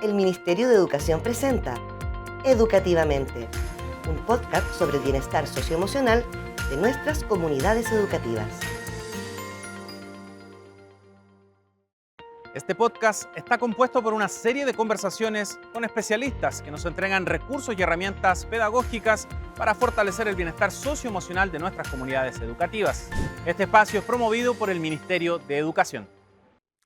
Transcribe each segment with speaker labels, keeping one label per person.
Speaker 1: el Ministerio de Educación presenta Educativamente, un podcast sobre el bienestar socioemocional de nuestras comunidades educativas.
Speaker 2: Este podcast está compuesto por una serie de conversaciones con especialistas que nos entregan recursos y herramientas pedagógicas para fortalecer el bienestar socioemocional de nuestras comunidades educativas. Este espacio es promovido por el Ministerio de Educación.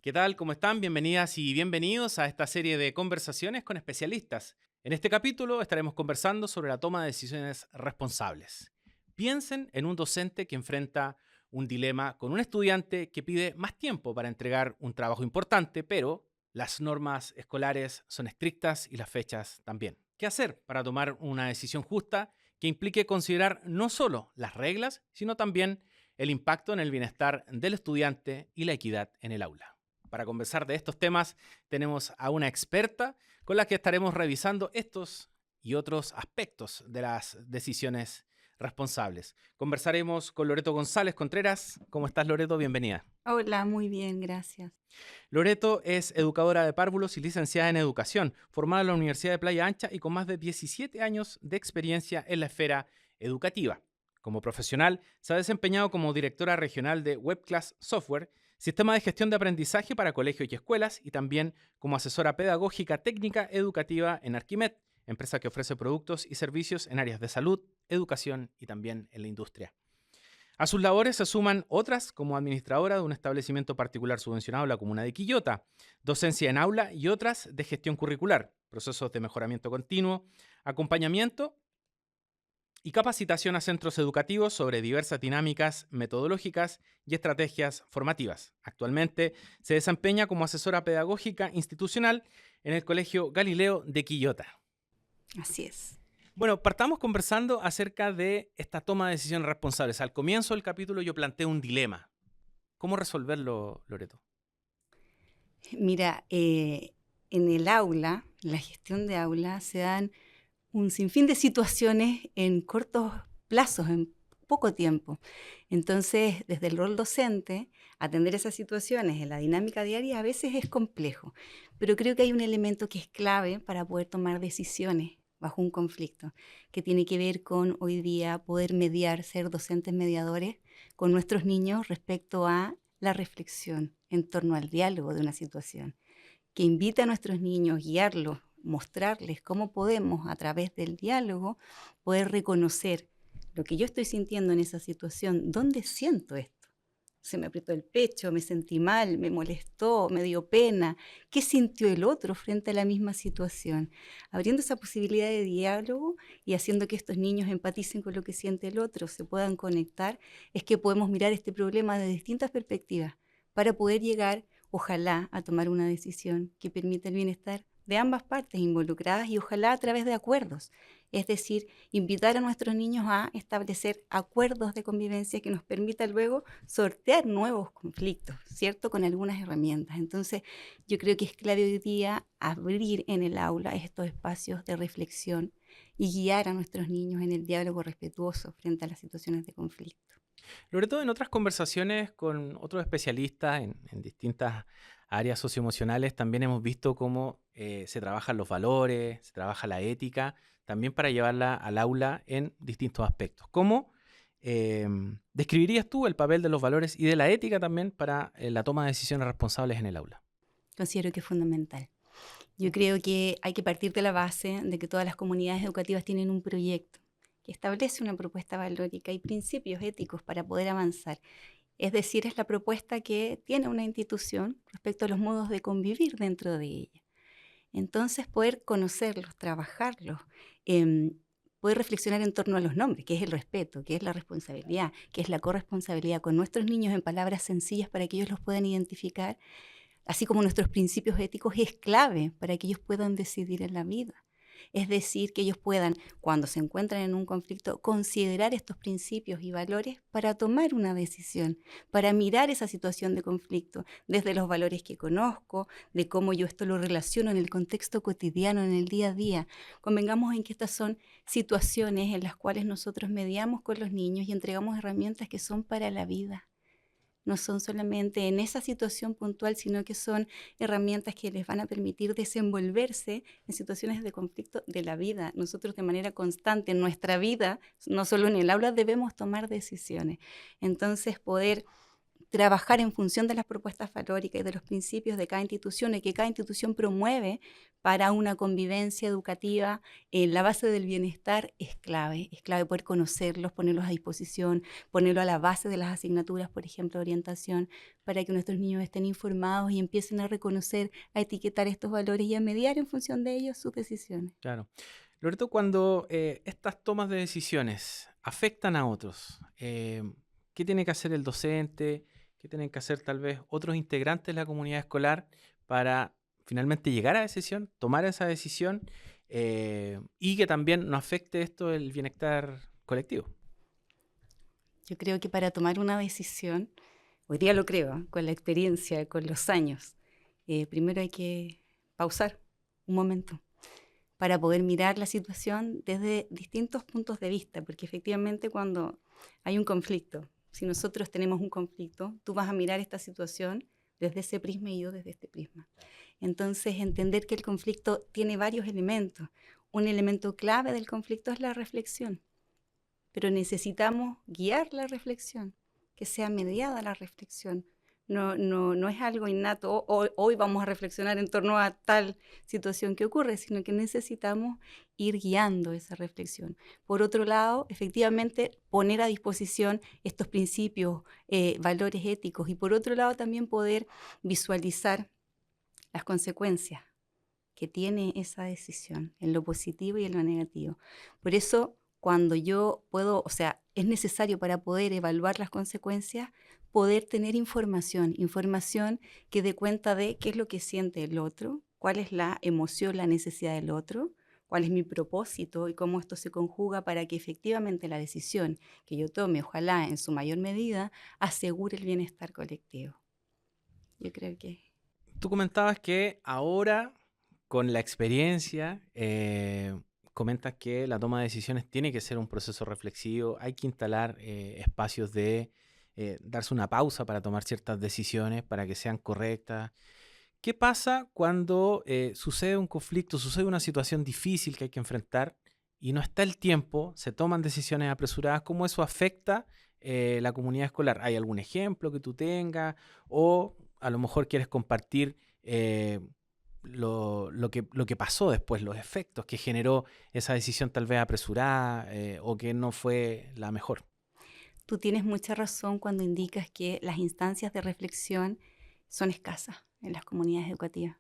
Speaker 2: ¿Qué tal? ¿Cómo están? Bienvenidas y bienvenidos a esta serie de conversaciones con especialistas. En este capítulo estaremos conversando sobre la toma de decisiones responsables. Piensen en un docente que enfrenta un dilema con un estudiante que pide más tiempo para entregar un trabajo importante, pero las normas escolares son estrictas y las fechas también. ¿Qué hacer para tomar una decisión justa que implique considerar no solo las reglas, sino también el impacto en el bienestar del estudiante y la equidad en el aula? Para conversar de estos temas tenemos a una experta con la que estaremos revisando estos y otros aspectos de las decisiones responsables. Conversaremos con Loreto González Contreras. ¿Cómo estás, Loreto? Bienvenida.
Speaker 3: Hola, muy bien, gracias.
Speaker 2: Loreto es educadora de párvulos y licenciada en educación, formada en la Universidad de Playa Ancha y con más de 17 años de experiencia en la esfera educativa. Como profesional, se ha desempeñado como directora regional de WebClass Software, sistema de gestión de aprendizaje para colegios y escuelas, y también como asesora pedagógica técnica educativa en Arquimed, empresa que ofrece productos y servicios en áreas de salud, educación y también en la industria. A sus labores se suman otras como administradora de un establecimiento particular subvencionado en la comuna de Quillota, docencia en aula y otras de gestión curricular, procesos de mejoramiento continuo, acompañamiento y capacitación a centros educativos sobre diversas dinámicas metodológicas y estrategias formativas. Actualmente se desempeña como asesora pedagógica institucional en el Colegio Galileo de Quillota.
Speaker 3: Así es.
Speaker 2: Bueno, partamos conversando acerca de esta toma de decisiones responsables. Al comienzo del capítulo yo planteé un dilema. ¿Cómo resolverlo, Loreto?
Speaker 3: Mira, en el aula, la gestión de aula, se dan un sinfín de situaciones en cortos plazos, en poco tiempo. Entonces, desde el rol docente, atender esas situaciones en la dinámica diaria a veces es complejo, pero creo que hay un elemento que es clave para poder tomar decisiones bajo un conflicto, que tiene que ver con hoy día poder mediar, ser docentes mediadores con nuestros niños respecto a la reflexión en torno al diálogo de una situación, que invita a nuestros niños, guiarlos, mostrarles cómo podemos a través del diálogo poder reconocer lo que yo estoy sintiendo en esa situación, dónde siento esto. Se me apretó el pecho, me sentí mal, me molestó, me dio pena. ¿Qué sintió el otro frente a la misma situación? Abriendo esa posibilidad de diálogo y haciendo que estos niños empaticen con lo que siente el otro, se puedan conectar, es que podemos mirar este problema de distintas perspectivas para poder llegar, ojalá, a tomar una decisión que permita el bienestar de ambas partes involucradas y ojalá a través de acuerdos. Es decir, invitar a nuestros niños a establecer acuerdos de convivencia que nos permitan luego sortear nuevos conflictos, ¿cierto? Con algunas herramientas. Entonces, yo creo que es clave hoy día abrir en el aula estos espacios de reflexión y guiar a nuestros niños en el diálogo respetuoso frente a las situaciones de conflicto.
Speaker 2: Loreto, en otras conversaciones con otros especialistas en distintas áreas socioemocionales, también hemos visto cómo se trabajan los valores, se trabaja la ética, también para llevarla al aula en distintos aspectos. ¿Cómo describirías tú el papel de los valores y de la ética también para la toma de decisiones responsables en el aula?
Speaker 3: Considero que es fundamental. Yo creo que hay que partir de la base de que todas las comunidades educativas tienen un proyecto que establece una propuesta valórica y principios éticos para poder avanzar. Es decir, es la propuesta que tiene una institución respecto a los modos de convivir dentro de ella. Entonces, poder conocerlos, trabajarlos, poder reflexionar en torno a los nombres, que es el respeto, que es la responsabilidad, que es la corresponsabilidad con nuestros niños en palabras sencillas para que ellos los puedan identificar, así como nuestros principios éticos, es clave para que ellos puedan decidir en la vida. Es decir, que ellos puedan, cuando se encuentran en un conflicto, considerar estos principios y valores para tomar una decisión, para mirar esa situación de conflicto desde los valores que conozco, de cómo yo esto lo relaciono en el contexto cotidiano, en el día a día. Convengamos en que estas son situaciones en las cuales nosotros mediamos con los niños y entregamos herramientas que son para la vida. no son solamente en esa situación puntual, sino que son herramientas que les van a permitir desenvolverse en situaciones de conflicto de la vida. Nosotros de manera constante en nuestra vida, no solo en el aula, debemos tomar decisiones. Entonces, poder trabajar en función de las propuestas valóricas y de los principios de cada institución y que cada institución promueve para una convivencia educativa en la base del bienestar es clave poder conocerlos, ponerlos a disposición, ponerlo a la base de las asignaturas, por ejemplo, de orientación, para que nuestros niños estén informados y empiecen a reconocer, a etiquetar estos valores y a mediar en función de ellos sus decisiones.
Speaker 2: Claro. Loreto, cuando estas tomas de decisiones afectan a otros, ¿qué tiene que hacer el docente? ¿Qué tienen que hacer tal vez otros integrantes de la comunidad escolar para finalmente llegar a la decisión, tomar esa decisión y que también no afecte esto el bienestar colectivo?
Speaker 3: Yo creo que para tomar una decisión, hoy día lo creo, con la experiencia, con los años, primero hay que pausar un momento para poder mirar la situación desde distintos puntos de vista, porque efectivamente cuando hay un conflicto, si nosotros tenemos un conflicto, tú vas a mirar esta situación desde ese prisma y yo desde este prisma. Entonces, entender que el conflicto tiene varios elementos. Un elemento clave del conflicto es la reflexión, pero necesitamos guiar la reflexión, que sea mediada la reflexión. No es algo innato, hoy vamos a reflexionar en torno a tal situación que ocurre, sino que necesitamos ir guiando esa reflexión. Por otro lado, efectivamente, poner a disposición estos principios, valores éticos, y por otro lado también poder visualizar las consecuencias que tiene esa decisión, en lo positivo y en lo negativo. Por eso, cuando yo puedo, o sea, es necesario para poder evaluar las consecuencias, poder tener información que dé cuenta de qué es lo que siente el otro, cuál es la emoción, la necesidad del otro, cuál es mi propósito y cómo esto se conjuga para que efectivamente la decisión que yo tome, ojalá en su mayor medida, asegure el bienestar colectivo. Yo creo que...
Speaker 2: Tú comentabas que ahora, con la experiencia, comentas que la toma de decisiones tiene que ser un proceso reflexivo, hay que instalar espacios de darse una pausa para tomar ciertas decisiones, para que sean correctas. ¿Qué pasa cuando sucede un conflicto, sucede una situación difícil que hay que enfrentar y no está el tiempo, se toman decisiones apresuradas? ¿Cómo eso afecta la comunidad escolar? ¿Hay algún ejemplo que tú tengas? O a lo mejor quieres compartir lo que pasó después, los efectos que generó esa decisión tal vez apresurada o que no fue la mejor.
Speaker 3: Tú tienes mucha razón cuando indicas que las instancias de reflexión son escasas en las comunidades educativas,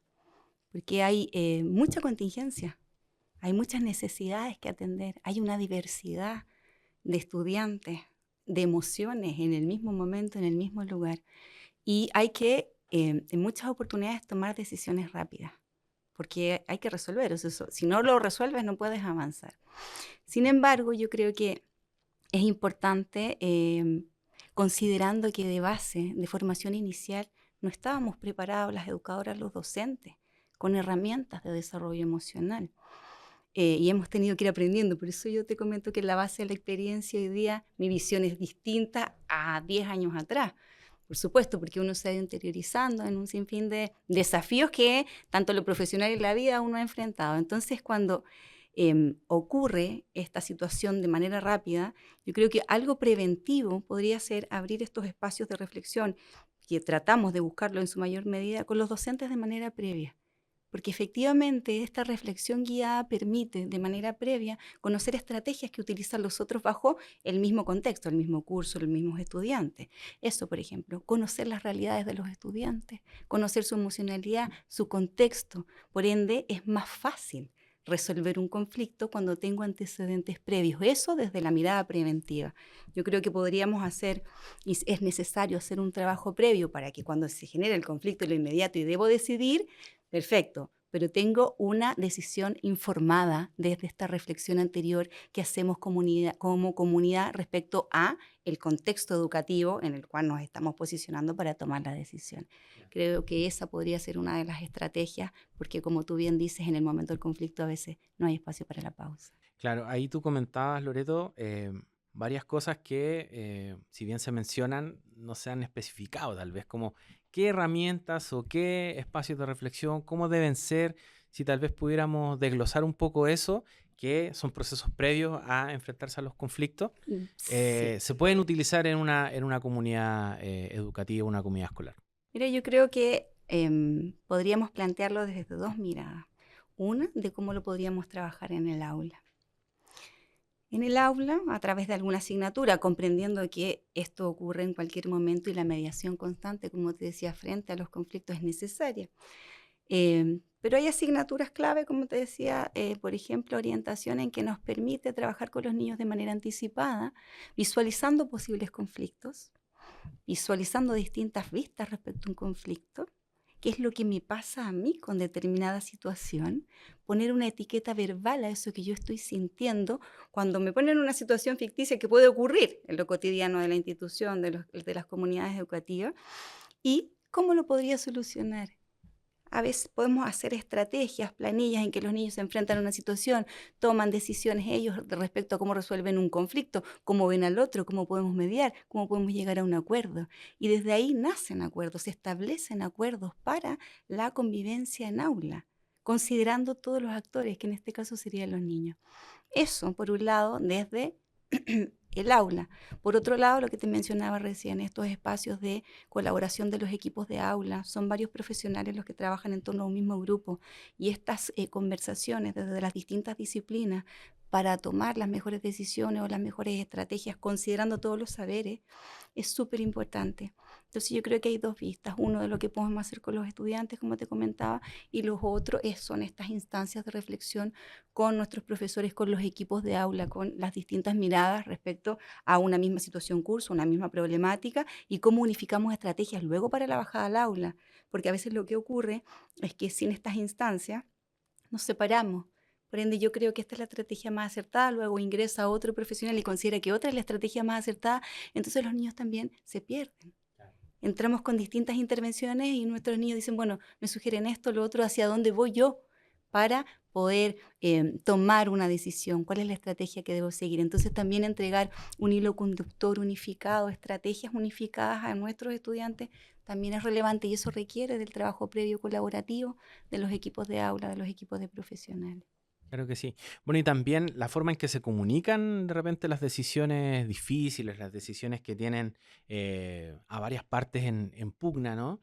Speaker 3: porque hay mucha contingencia, hay muchas necesidades que atender, hay una diversidad de estudiantes, de emociones en el mismo momento, en el mismo lugar, y hay que en muchas oportunidades tomar decisiones rápidas, porque hay que resolver eso. Si no lo resuelves no puedes avanzar. Sin embargo, yo creo que es importante, considerando que de base, de formación inicial, no estábamos preparados las educadoras, los docentes, con herramientas de desarrollo emocional. Y hemos tenido que ir aprendiendo. Por eso yo te comento que en la base de la experiencia hoy día mi visión es distinta a 10 años atrás. Por supuesto, porque uno se ha ido interiorizando en un sinfín de desafíos que tanto lo profesional y la vida uno ha enfrentado. Entonces, cuando ocurre esta situación de manera rápida, yo creo que algo preventivo podría ser abrir estos espacios de reflexión, que tratamos de buscarlo en su mayor medida con los docentes de manera previa. Porque efectivamente esta reflexión guiada permite de manera previa conocer estrategias que utilizan los otros bajo el mismo contexto, el mismo curso, los mismos estudiantes. Eso, por ejemplo, conocer las realidades de los estudiantes, conocer su emocionalidad, su contexto. Por ende, es más fácil resolver un conflicto cuando tengo antecedentes previos. Eso desde la mirada preventiva. Yo creo que podríamos hacer, y es necesario hacer un trabajo previo para que cuando se genere el conflicto en lo inmediato y debo decidir, perfecto, pero tengo una decisión informada desde esta reflexión anterior que hacemos como comunidad respecto a el contexto educativo en el cual nos estamos posicionando para tomar la decisión. Creo que esa podría ser una de las estrategias, porque como tú bien dices, en el momento del conflicto a veces no hay espacio para la pausa.
Speaker 2: Claro, ahí tú comentabas, Loreto, varias cosas que, si bien se mencionan, no se han especificado, tal vez como qué herramientas o qué espacios de reflexión, cómo deben ser, si tal vez pudiéramos desglosar un poco eso, que son procesos previos a enfrentarse a los conflictos,
Speaker 3: Sí.
Speaker 2: se pueden utilizar en una comunidad educativa, una comunidad escolar.
Speaker 3: Mira, yo creo que podríamos plantearlo desde dos miradas. Una, de cómo lo podríamos trabajar en el aula. En el aula, a través de alguna asignatura, comprendiendo que esto ocurre en cualquier momento y la mediación constante, como te decía, frente a los conflictos es necesaria. Pero hay asignaturas clave, como te decía, por ejemplo, orientación en que nos permite trabajar con los niños de manera anticipada, visualizando posibles conflictos, visualizando distintas vistas respecto a un conflicto, qué es lo que me pasa a mí con determinada situación, poner una etiqueta verbal a eso que yo estoy sintiendo cuando me ponen en una situación ficticia que puede ocurrir en lo cotidiano de la institución, de las comunidades educativas, y cómo lo podría solucionar. A veces podemos hacer estrategias, planillas en que los niños se enfrentan a una situación, toman decisiones ellos respecto a cómo resuelven un conflicto, cómo ven al otro, cómo podemos mediar, cómo podemos llegar a un acuerdo. Y desde ahí nacen acuerdos, se establecen acuerdos para la convivencia en aula, considerando todos los actores, que en este caso serían los niños. Eso, por un lado, desde el aula. Por otro lado, lo que te mencionaba recién, estos espacios de colaboración de los equipos de aula, son varios profesionales los que trabajan en torno a un mismo grupo y estas conversaciones desde las distintas disciplinas para tomar las mejores decisiones o las mejores estrategias, considerando todos los saberes, es súper importante. Entonces yo creo que hay dos vistas, uno de lo que podemos hacer con los estudiantes, como te comentaba, y los otros son estas instancias de reflexión con nuestros profesores, con los equipos de aula, con las distintas miradas respecto a una misma situación curso, una misma problemática, y cómo unificamos estrategias luego para la bajada al aula, porque a veces lo que ocurre es que sin estas instancias nos separamos. Por ende, yo creo que esta es la estrategia más acertada, luego ingresa otro profesional y considera que otra es la estrategia más acertada, entonces los niños también se pierden. Entramos con distintas intervenciones y nuestros niños dicen, bueno, me sugieren esto, lo otro, ¿hacia dónde voy yo para poder tomar una decisión? ¿Cuál es la estrategia que debo seguir? Entonces también entregar un hilo conductor unificado, estrategias unificadas a nuestros estudiantes también es relevante y eso requiere del trabajo previo colaborativo de los equipos de aula, de los equipos de profesionales.
Speaker 2: Claro que sí. Bueno, y también la forma en que se comunican de repente las decisiones difíciles, las decisiones que tienen a varias partes en pugna, ¿no?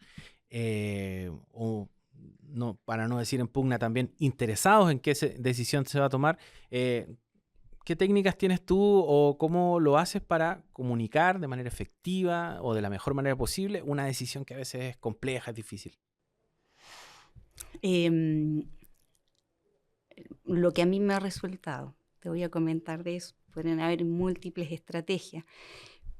Speaker 2: O no, para no decir en pugna, también interesados en qué decisión se va a tomar. ¿Qué técnicas tienes tú o cómo lo haces para comunicar de manera efectiva o de la mejor manera posible una decisión que a veces es compleja, es difícil?
Speaker 3: Lo que a mí me ha resultado, te voy a comentar de eso, pueden haber múltiples estrategias,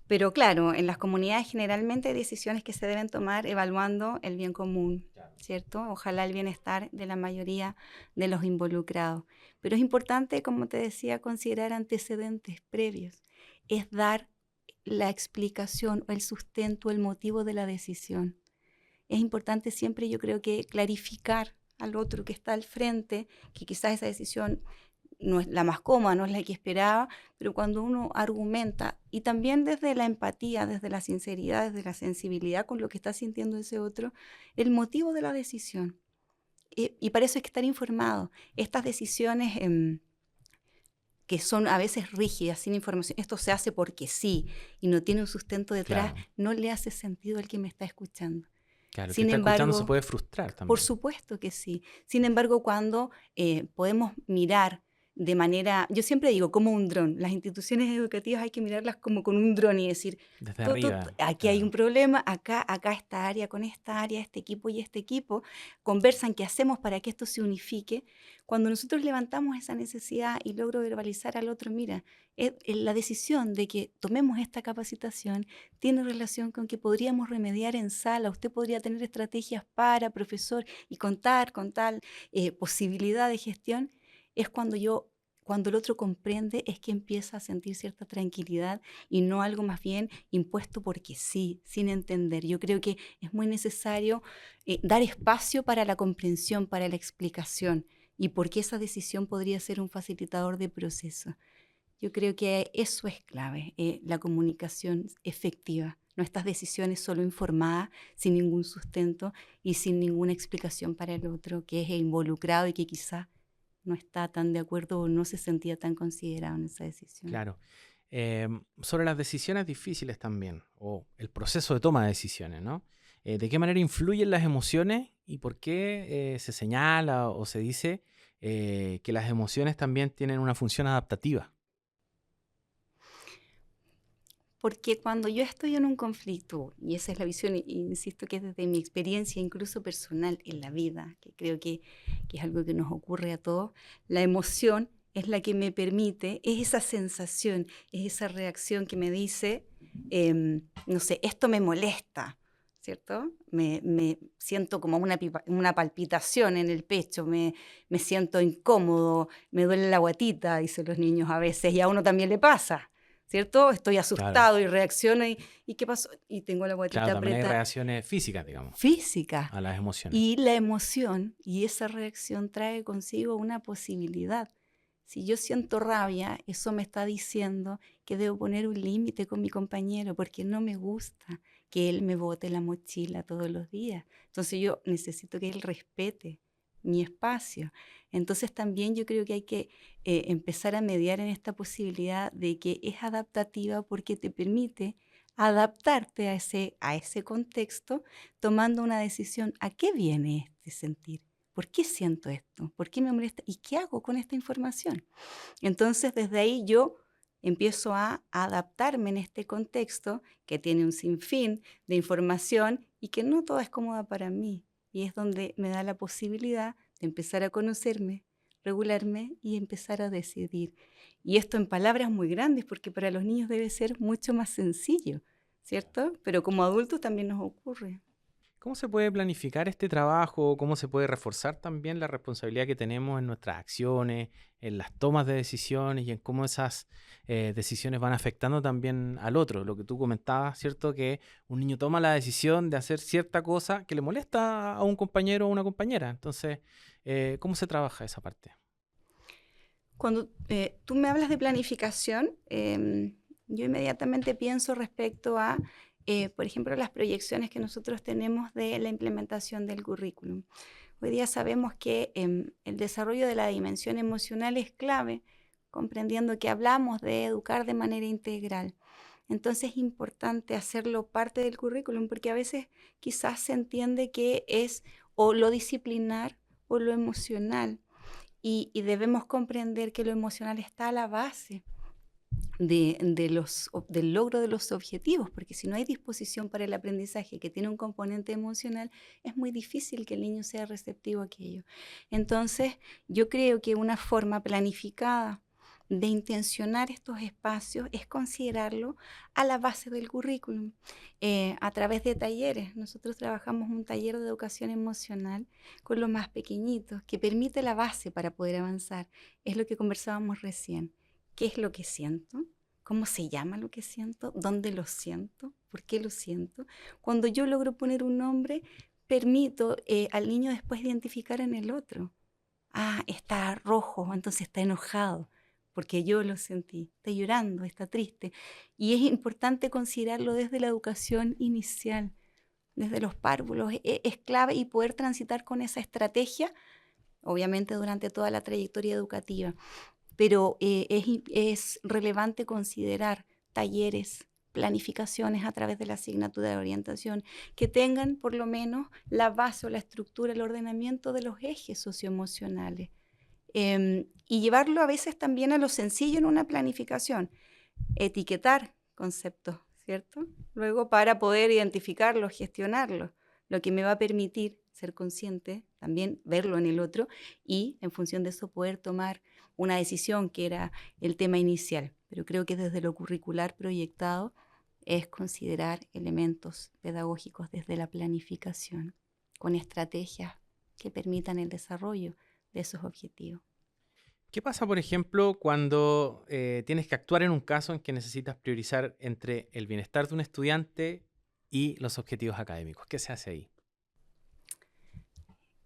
Speaker 3: pero claro, en las comunidades generalmente hay decisiones que se deben tomar evaluando el bien común, ¿cierto? Ojalá el bienestar de la mayoría de los involucrados, pero es importante, como te decía, considerar antecedentes previos, es dar la explicación o el sustento, el motivo de la decisión. Es importante siempre, yo creo que clarificar al otro que está al frente, que quizás esa decisión no es la más cómoda, no es la que esperaba, pero cuando uno argumenta, y también desde la empatía, desde la sinceridad, desde la sensibilidad con lo que está sintiendo ese otro, el motivo de la decisión. Y para eso hay que estar informado. Estas decisiones que son a veces rígidas, sin información, esto se hace porque sí, y no tiene un sustento detrás,
Speaker 2: Claro.
Speaker 3: no le hace sentido al que me está escuchando.
Speaker 2: Claro, el que
Speaker 3: Sin
Speaker 2: está escuchando se
Speaker 3: embargo,
Speaker 2: puede frustrar también.
Speaker 3: por supuesto que sí. Sin embargo, cuando podemos mirar de manera, yo siempre digo, como un dron, las instituciones educativas hay que mirarlas como con un dron y decir,
Speaker 2: Desde arriba,
Speaker 3: aquí hay
Speaker 2: claro.
Speaker 3: un problema, acá esta área con esta área, este equipo y este equipo, conversan qué hacemos para que esto se unifique. Cuando nosotros levantamos esa necesidad y logro verbalizar al otro, mira, la decisión de que tomemos esta capacitación tiene relación con que podríamos remediar en sala, usted podría tener estrategias para, profesor, y contar con tal posibilidad de gestión, es cuando el otro comprende, es que empieza a sentir cierta tranquilidad y no algo más bien impuesto porque sí, sin entender. Yo creo que es muy necesario dar espacio para la comprensión, para la explicación y porque esa decisión podría ser un facilitador de proceso. Yo creo que eso es clave, la comunicación efectiva. No estas decisiones solo informadas, sin ningún sustento y sin ninguna explicación para el otro que es involucrado y que quizás no está tan de acuerdo o no se sentía tan considerado en esa decisión.
Speaker 2: Claro. Sobre las decisiones difíciles también, o el proceso de toma de decisiones, ¿no? ¿De qué manera influyen las emociones y por qué se señala o se dice que las emociones también tienen una función adaptativa?
Speaker 3: Porque cuando yo estoy en un conflicto, y esa es la visión, y insisto que es desde mi experiencia, incluso personal en la vida, que creo que es algo que nos ocurre a todos, la emoción es la que me permite, es esa sensación, es esa reacción que me dice, no sé, esto me molesta, ¿cierto? Me siento como una palpitación en el pecho, me siento incómodo, me duele la guatita, dicen los niños a veces, y a uno también le pasa. ¿Cierto? Estoy
Speaker 2: Claro,
Speaker 3: asustado y reacciono y ¿qué pasó? Y tengo la
Speaker 2: claro,
Speaker 3: guatita
Speaker 2: también hay
Speaker 3: apretada
Speaker 2: reacciones físicas, digamos,
Speaker 3: física.
Speaker 2: a las emociones.
Speaker 3: Y la emoción y esa reacción trae consigo una posibilidad. Si yo siento rabia, eso me está diciendo que debo poner un límite con mi compañero porque no me gusta que él me bote la mochila todos los días. Entonces yo necesito que él respete mi espacio. Entonces también yo creo que hay que empezar a mediar en esta posibilidad de que es adaptativa porque te permite adaptarte a ese contexto tomando una decisión. ¿A qué viene este sentir? ¿Por qué siento esto? ¿Por qué me molesta? ¿Y qué hago con esta información? Entonces, desde ahí yo empiezo a adaptarme en este contexto que tiene un sinfín de información y que no toda es cómoda para mí. Y es donde me da la posibilidad de empezar a conocerme, regularme y empezar a decidir. Y esto en palabras muy grandes, porque para los niños debe ser mucho más sencillo, ¿cierto? Pero como adultos también nos ocurre.
Speaker 2: ¿Cómo se puede planificar este trabajo? ¿Cómo se puede reforzar también la responsabilidad que tenemos en nuestras acciones, en las tomas de decisiones y en cómo esas decisiones van afectando también al otro? Lo que tú comentabas, ¿cierto? Que un niño toma la decisión de hacer cierta cosa que le molesta a un compañero o una compañera. Entonces, ¿cómo se trabaja esa parte?
Speaker 3: Cuando tú me hablas de planificación, yo inmediatamente pienso respecto a, por ejemplo, las proyecciones que nosotros tenemos de la implementación del currículum. Hoy día sabemos que el desarrollo de la dimensión emocional es clave, comprendiendo que hablamos de educar de manera integral. Entonces es importante hacerlo parte del currículum porque a veces quizás se entiende que es o lo disciplinar o lo emocional y debemos comprender que lo emocional está a la base del logro de los objetivos, porque si no hay disposición para el aprendizaje que tiene un componente emocional, es muy difícil que el niño sea receptivo a aquello. Entonces, yo creo que una forma planificada de intencionar estos espacios es considerarlo a la base del currículum, a través de talleres. Nosotros trabajamos un taller de educación emocional con los más pequeñitos, que permite la base para poder avanzar. Es lo que conversábamos recién. ¿Qué es lo que siento? ¿Cómo se llama lo que siento? ¿Dónde lo siento? ¿Por qué lo siento? Cuando yo logro poner un nombre, permito al niño después identificar en el otro. Ah, está rojo, entonces está enojado, porque yo lo sentí. Está llorando, está triste. Y es importante considerarlo desde la educación inicial, desde los párvulos. Es clave y poder transitar con esa estrategia, obviamente durante toda la trayectoria educativa. Pero es relevante considerar talleres, planificaciones a través de la asignatura de orientación, que tengan por lo menos la base o la estructura, el ordenamiento de los ejes socioemocionales. Y llevarlo a veces también a lo sencillo en una planificación, etiquetar conceptos, ¿cierto? Luego para poder identificarlos, gestionarlos, lo que me va a permitir ser consciente, también verlo en el otro y en función de eso poder tomar una decisión que era el tema inicial. Pero creo que desde lo curricular proyectado es considerar elementos pedagógicos desde la planificación, con estrategias que permitan el desarrollo de esos objetivos.
Speaker 2: ¿Qué pasa, por ejemplo, cuando tienes que actuar en un caso en que necesitas priorizar entre el bienestar de un estudiante y los objetivos académicos? ¿Qué se hace ahí?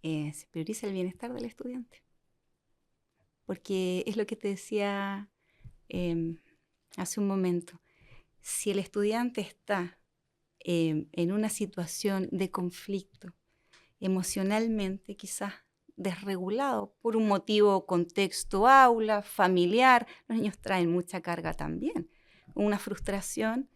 Speaker 3: Se prioriza el bienestar del estudiante, porque es lo que te decía hace un momento, si el estudiante está en una situación de conflicto, emocionalmente quizás desregulado por un motivo, contexto, aula, familiar, los niños traen mucha carga también, una frustración.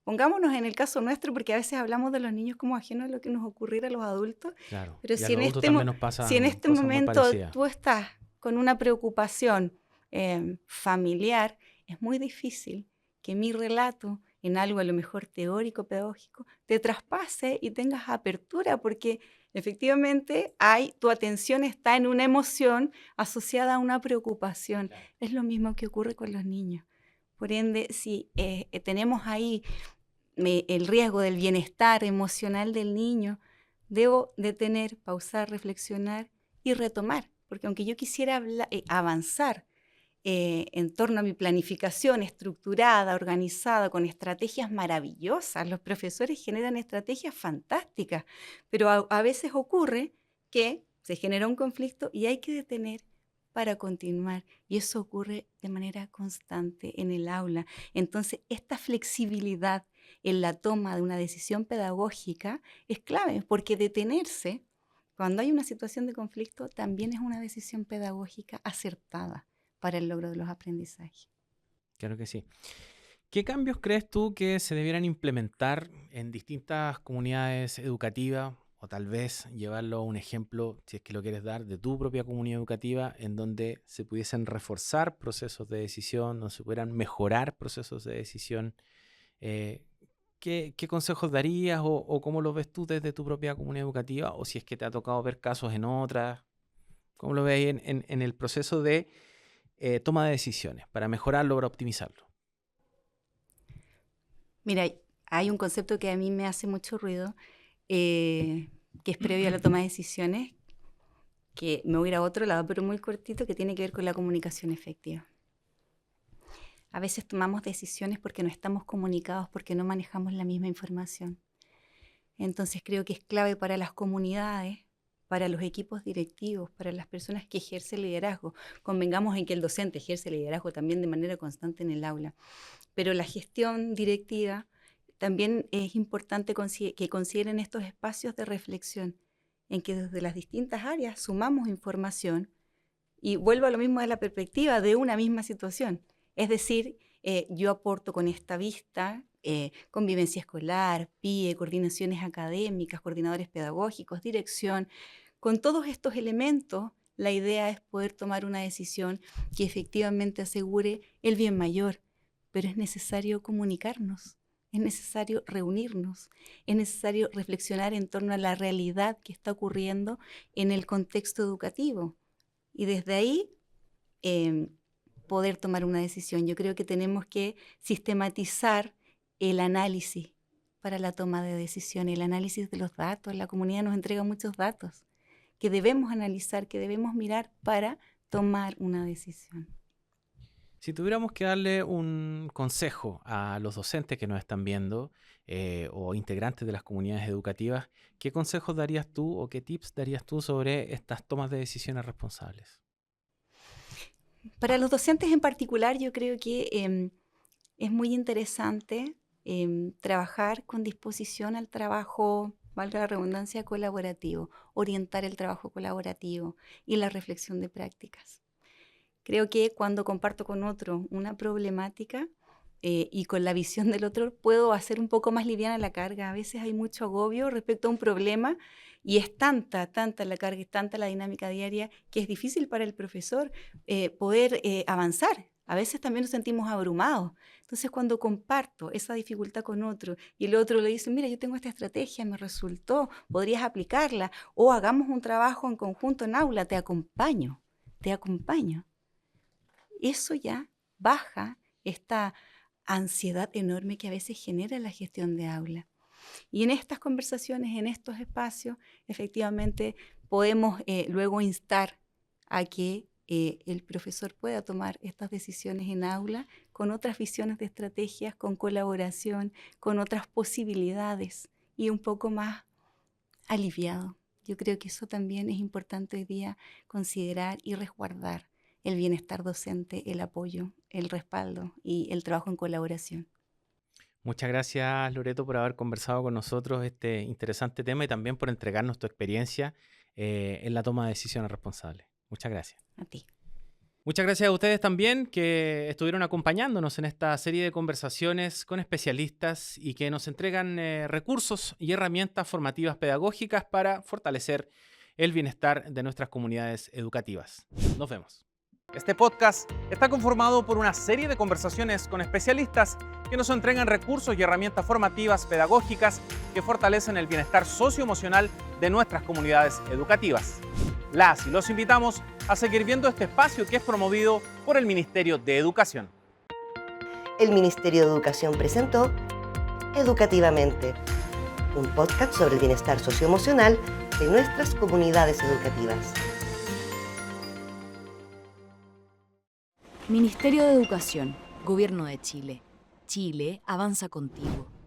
Speaker 3: Pongámonos en el caso nuestro, porque a veces hablamos de los niños como ajenos a lo que nos ocurriera a los adultos,
Speaker 2: Claro.
Speaker 3: pero
Speaker 2: Y a los adultos también nos pasan
Speaker 3: si en este
Speaker 2: cosas muy
Speaker 3: momento
Speaker 2: parecidas.
Speaker 3: tú estás con una preocupación familiar, es muy difícil que mi relato en algo a lo mejor teórico, pedagógico, te traspase y tengas apertura, porque efectivamente tu atención está en una emoción asociada a una preocupación.
Speaker 2: Claro.
Speaker 3: Es lo mismo que ocurre con los niños. Por ende, si tenemos ahí el riesgo del bienestar emocional del niño, debo detener, pausar, reflexionar y retomar, porque aunque yo quisiera avanzar en torno a mi planificación estructurada, organizada, con estrategias maravillosas, los profesores generan estrategias fantásticas, pero a veces ocurre que se genera un conflicto y hay que detener para continuar, y eso ocurre de manera constante en el aula. Entonces, esta flexibilidad en la toma de una decisión pedagógica es clave, porque detenerse cuando hay una situación de conflicto también es una decisión pedagógica acertada para el logro de los aprendizajes.
Speaker 2: Claro que sí. ¿Qué cambios crees tú que se debieran implementar en distintas comunidades educativas, o tal vez llevarlo a un ejemplo, si es que lo quieres dar, de tu propia comunidad educativa, en donde se pudiesen reforzar procesos de decisión, donde se pudieran mejorar procesos de decisión? ¿Qué consejos darías o cómo lo ves tú desde tu propia comunidad educativa? O si es que te ha tocado ver casos en otras, ¿cómo lo ves ahí en el proceso de toma de decisiones para mejorarlo, para optimizarlo?
Speaker 3: Mira, hay un concepto que a mí me hace mucho ruido, que es previo a la toma de decisiones, que me voy a ir a otro lado, pero muy cortito, que tiene que ver con la comunicación efectiva. A veces tomamos decisiones porque no estamos comunicados, porque no manejamos la misma información. Entonces creo que es clave para las comunidades, para los equipos directivos, para las personas que ejercen liderazgo. Convengamos en que el docente ejerce liderazgo también de manera constante en el aula, pero la gestión directiva también es importante que consideren estos espacios de reflexión, en que desde las distintas áreas sumamos información y vuelvo a lo mismo de la perspectiva de una misma situación. Es decir, yo aporto con esta vista, convivencia escolar, PIE, coordinaciones académicas, coordinadores pedagógicos, dirección. Con todos estos elementos, la idea es poder tomar una decisión que efectivamente asegure el bien mayor, pero es necesario comunicarnos, es necesario reunirnos, es necesario reflexionar en torno a la realidad que está ocurriendo en el contexto educativo. Y desde ahí poder tomar una decisión. Yo creo que tenemos que sistematizar el análisis para la toma de decisión, el análisis de los datos. La comunidad nos entrega muchos datos que debemos analizar, que debemos mirar para tomar una decisión.
Speaker 2: Si tuviéramos que darle un consejo a los docentes que nos están viendo o integrantes de las comunidades educativas, ¿qué consejos darías tú o qué tips darías tú sobre estas tomas de decisiones responsables?
Speaker 3: Para los docentes en particular, yo creo que es muy interesante trabajar con disposición al trabajo, valga la redundancia, colaborativo, orientar el trabajo colaborativo y la reflexión de prácticas. Creo que cuando comparto con otro una problemática y con la visión del otro, puedo hacer un poco más liviana la carga. A veces hay mucho agobio respecto a un problema y es tanta la carga, es tanta la dinámica diaria que es difícil para el profesor poder avanzar. A veces también nos sentimos abrumados. Entonces, cuando comparto esa dificultad con otro y el otro le dice, mira, yo tengo esta estrategia, me resultó, podrías aplicarla, o hagamos un trabajo en conjunto en aula, te acompaño. Eso ya baja esta ansiedad enorme que a veces genera la gestión de aula. Y en estas conversaciones, en estos espacios, efectivamente podemos luego instar a que el profesor pueda tomar estas decisiones en aula con otras visiones de estrategias, con colaboración, con otras posibilidades y un poco más aliviado. Yo creo que eso también es importante hoy día considerar y resguardar el bienestar docente, el apoyo, el respaldo y el trabajo en colaboración.
Speaker 2: Muchas gracias, Loreto, por haber conversado con nosotros este interesante tema y también por entregarnos tu experiencia en la toma de decisiones responsables. Muchas gracias.
Speaker 3: A ti.
Speaker 2: Muchas gracias a ustedes también que estuvieron acompañándonos en esta serie de conversaciones con especialistas y que nos entregan recursos y herramientas formativas pedagógicas para fortalecer el bienestar de nuestras comunidades educativas. Nos vemos. Este podcast está conformado por una serie de conversaciones con especialistas que nos entregan recursos y herramientas formativas pedagógicas que fortalecen el bienestar socioemocional de nuestras comunidades educativas. Las y los invitamos a seguir viendo este espacio que es promovido por el Ministerio de Educación.
Speaker 1: El Ministerio de Educación presentó Educativamente, un podcast sobre el bienestar socioemocional de nuestras comunidades educativas.
Speaker 4: Ministerio de Educación, Gobierno de Chile. Chile avanza contigo.